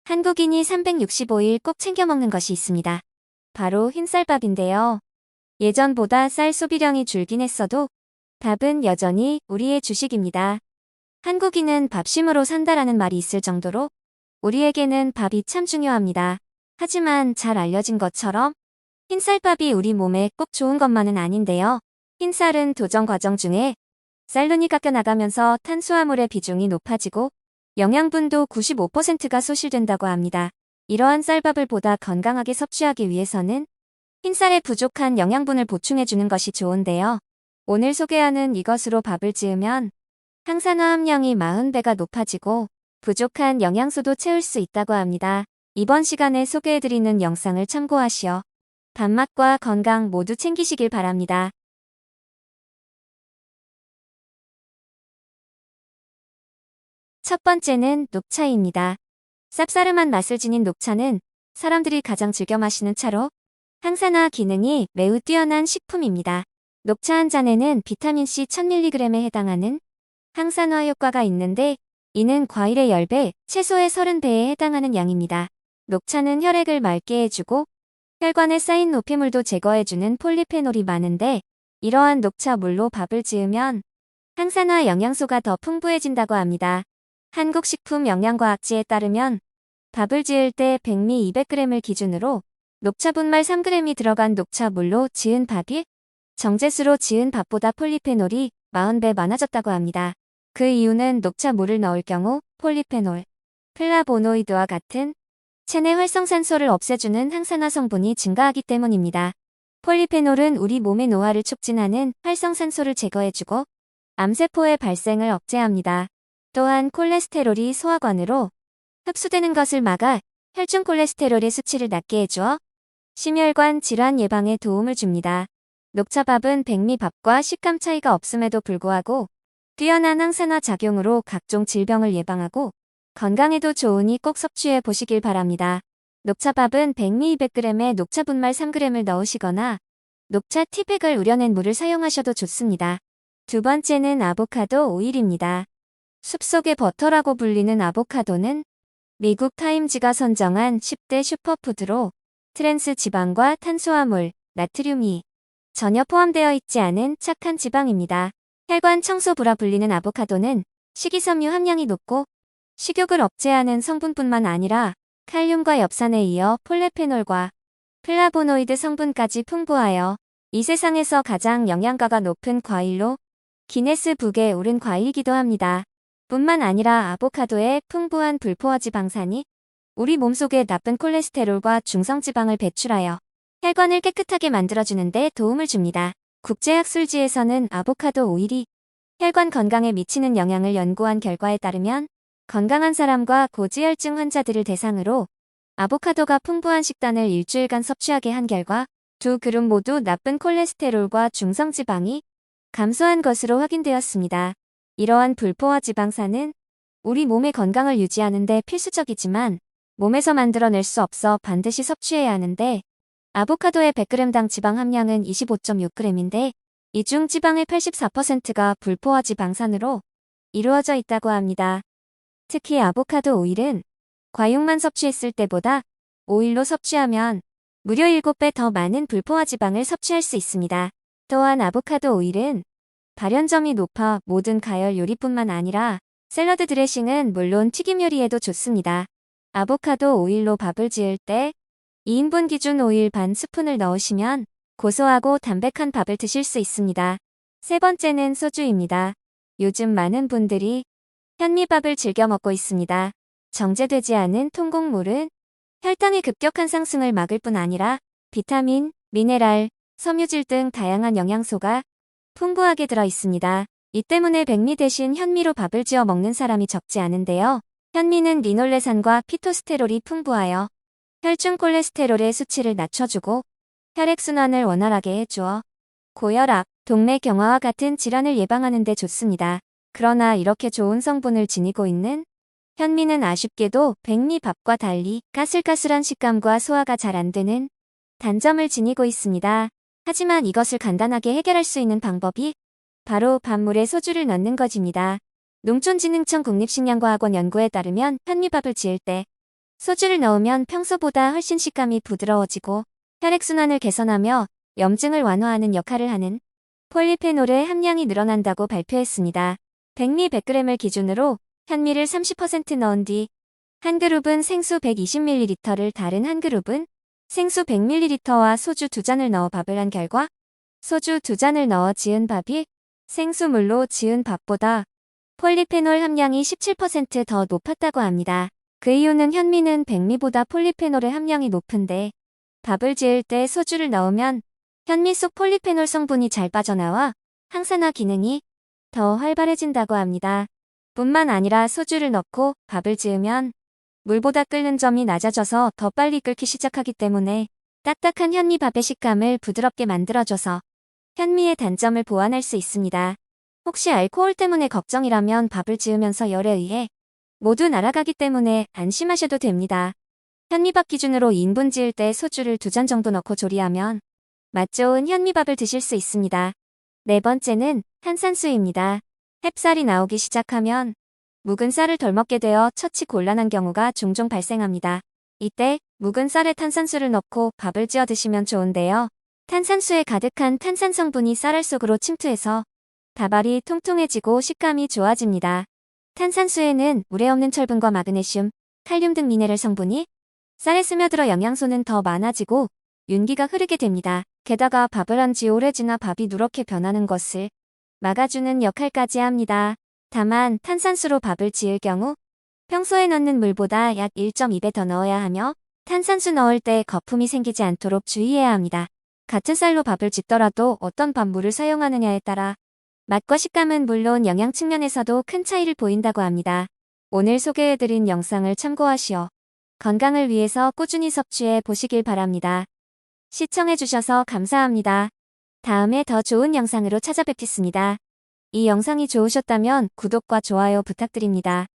한국인이 365일 꼭 챙겨 먹는 것이 있습니다. 바로 흰쌀밥인데요. 예전보다 쌀 소비량이 줄긴 했어도 밥은 여전히 우리의 주식입니다. 한국인은 밥심으로 산다라는 말이 있을 정도로 우리에게는 밥이 참 중요합니다. 하지만 잘 알려진 것처럼 흰쌀밥이 우리 몸에 꼭 좋은 것만은 아닌데요. 흰쌀은 도정 과정 중에 쌀눈이 깎여 나가면서 탄수화물의 비중이 높아지고 영양분도 95%가 소실된다고 합니다. 이러한 쌀밥을 보다 건강하게 섭취하기 위해서는 흰쌀에 부족한 영양분을 보충해주는 것이 좋은데요. 오늘 소개하는 이것으로 밥을 지으면 항산화 함량이 40배가 높아지고 부족한 영양소도 채울 수 있다고 합니다. 이번 시간에 소개해드리는 영상을 참고하시어 밥맛과 건강 모두 챙기시길 바랍니다. 첫 번째는 녹차입니다. 쌉싸름한 맛을 지닌 녹차는 사람들이 가장 즐겨 마시는 차로 항산화 기능이 매우 뛰어난 식품입니다. 녹차 한 잔에는 비타민C 1000mg에 해당하는 항산화 효과가 있는데 이는 과일의 10배, 채소의 30배에 해당하는 양입니다. 녹차는 혈액을 맑게 해주고 혈관에 쌓인 노폐물도 제거해주는 폴리페놀이 많은데 이러한 녹차물로 밥을 지으면 항산화 영양소가 더 풍부해진다고 합니다. 한국식품영양과학지에 따르면 밥을 지을 때 백미 200g을 기준으로 녹차 분말 3g이 들어간 녹차물로 지은 밥이 정제수로 지은 밥보다 폴리페놀이 40배 많아졌다고 합니다. 그 이유는 녹차물을 넣을 경우 폴리페놀, 플라보노이드와 같은 체내 활성산소를 없애주는 항산화 성분이 증가하기 때문입니다. 폴리페놀은 우리 몸의 노화를 촉진하는 활성산소를 제거해주고 암세포의 발생을 억제합니다. 또한 콜레스테롤이 소화관으로 흡수되는 것을 막아 혈중 콜레스테롤의 수치를 낮게 해주어 심혈관 질환 예방에 도움을 줍니다. 녹차밥은 백미밥과 식감 차이가 없음에도 불구하고 뛰어난 항산화 작용으로 각종 질병을 예방하고 건강에도 좋으니 꼭 섭취해 보시길 바랍니다. 녹차밥은 백미 200g에 녹차 분말 3g을 넣으시거나 녹차 티백을 우려낸 물을 사용하셔도 좋습니다. 두 번째는 아보카도 오일입니다. 숲속의 버터라고 불리는 아보카도는 미국 타임지가 선정한 10대 슈퍼푸드로 트랜스 지방과 탄수화물, 나트륨이 전혀 포함되어 있지 않은 착한 지방입니다. 혈관 청소부라 불리는 아보카도는 식이섬유 함량이 높고 식욕을 억제하는 성분뿐만 아니라 칼륨과 엽산에 이어 폴레페놀과 플라보노이드 성분까지 풍부하여 이 세상에서 가장 영양가가 높은 과일로 기네스북에 오른 과일이기도 합니다. 뿐만 아니라 아보카도의 풍부한 불포화 지방산이 우리 몸속의 나쁜 콜레스테롤과 중성지방을 배출하여 혈관을 깨끗하게 만들어주는 데 도움을 줍니다. 국제학술지에서는 아보카도 오일이 혈관 건강에 미치는 영향을 연구한 결과에 따르면 건강한 사람과 고지혈증 환자들을 대상으로 아보카도가 풍부한 식단을 일주일간 섭취하게 한 결과 두 그룹 모두 나쁜 콜레스테롤과 중성지방이 감소한 것으로 확인되었습니다. 이러한 불포화 지방산은 우리 몸의 건강을 유지하는 데 필수적이지만 몸에서 만들어낼 수 없어 반드시 섭취해야 하는데 아보카도의 100g당 지방 함량은 25.6g인데 이 중 지방의 84%가 불포화 지방산으로 이루어져 있다고 합니다. 특히 아보카도 오일은 과육만 섭취했을 때보다 오일로 섭취하면 무려 7배 더 많은 불포화 지방을 섭취할 수 있습니다. 또한 아보카도 오일은 발연점이 높아 모든 가열 요리뿐만 아니라 샐러드 드레싱은 물론 튀김 요리에도 좋습니다. 아보카도 오일로 밥을 지을 때 2인분 기준 오일 반 스푼을 넣으시면 고소하고 담백한 밥을 드실 수 있습니다. 세 번째는 소주입니다. 요즘 많은 분들이 현미밥을 즐겨 먹고 있습니다. 정제되지 않은 통곡물은 혈당의 급격한 상승을 막을 뿐 아니라 비타민, 미네랄, 섬유질 등 다양한 영양소가 풍부하게 들어 있습니다. 이 때문에 백미 대신 현미로 밥을 지어 먹는 사람이 적지 않은데요. 현미는 리놀레산과 피토스테롤이 풍부하여 혈중 콜레스테롤의 수치를 낮춰주고 혈액순환을 원활하게 해주어 고혈압, 동맥경화와 같은 질환을 예방하는 데 좋습니다. 그러나 이렇게 좋은 성분을 지니고 있는 현미는 아쉽게도 백미밥과 달리 까슬까슬한 식감과 소화가 잘 안 되는 단점을 지니고 있습니다. 하지만 이것을 간단하게 해결할 수 있는 방법이 바로 밥물에 소주를 넣는 것입니다. 농촌진흥청 국립식량과학원 연구에 따르면 현미밥을 지을 때 소주를 넣으면 평소보다 훨씬 식감이 부드러워지고 혈액순환을 개선하며 염증을 완화하는 역할을 하는 폴리페놀의 함량이 늘어난다고 발표했습니다. 백미 100g을 기준으로 현미를 30% 넣은 뒤 한 그룹은 생수 120ml를 다른 한 그룹은 생수 100ml와 소주 2잔을 넣어 밥을 한 결과 소주 2잔을 넣어 지은 밥이 생수물로 지은 밥보다 폴리페놀 함량이 17% 더 높았다고 합니다. 그 이유는 현미는 백미보다 폴리페놀의 함량이 높은데 밥을 지을 때 소주를 넣으면 현미 속 폴리페놀 성분이 잘 빠져나와 항산화 기능이 더 활발해진다고 합니다. 뿐만 아니라 소주를 넣고 밥을 지으면 물보다 끓는 점이 낮아져서 더 빨리 끓기 시작하기 때문에 딱딱한 현미밥의 식감을 부드럽게 만들어줘서 현미의 단점을 보완할 수 있습니다. 혹시 알코올 때문에 걱정이라면 밥을 지으면서 열에 의해 모두 날아가기 때문에 안심하셔도 됩니다. 현미밥 기준으로 2인분 지을 때 소주를 2잔 정도 넣고 조리하면 맛 좋은 현미밥을 드실 수 있습니다. 네 번째는 탄산수입니다. 햅쌀이 나오기 시작하면 묵은 쌀을 덜 먹게 되어 처치 곤란한 경우가 종종 발생합니다. 이때 묵은 쌀에 탄산수를 넣고 밥을 지어 드시면 좋은데요. 탄산수에 가득한 탄산 성분이 쌀알 속으로 침투해서 밥알이 통통해지고 식감이 좋아집니다. 탄산수에는 물에 없는 철분과 마그네슘, 칼륨 등 미네랄 성분이 쌀에 스며들어 영양소는 더 많아지고 윤기가 흐르게 됩니다. 게다가 밥을 한 지 오래 지나 밥이 누렇게 변하는 것을 막아주는 역할까지 합니다. 다만 탄산수로 밥을 지을 경우 평소에 넣는 물보다 약 1.2배 더 넣어야 하며 탄산수 넣을 때 거품이 생기지 않도록 주의해야 합니다. 같은 쌀로 밥을 짓더라도 어떤 밥물을 사용하느냐에 따라 맛과 식감은 물론 영양 측면에서도 큰 차이를 보인다고 합니다. 오늘 소개해드린 영상을 참고하시어 건강을 위해서 꾸준히 섭취해 보시길 바랍니다. 시청해주셔서 감사합니다. 다음에 더 좋은 영상으로 찾아뵙겠습니다. 이 영상이 좋으셨다면 구독과 좋아요 부탁드립니다.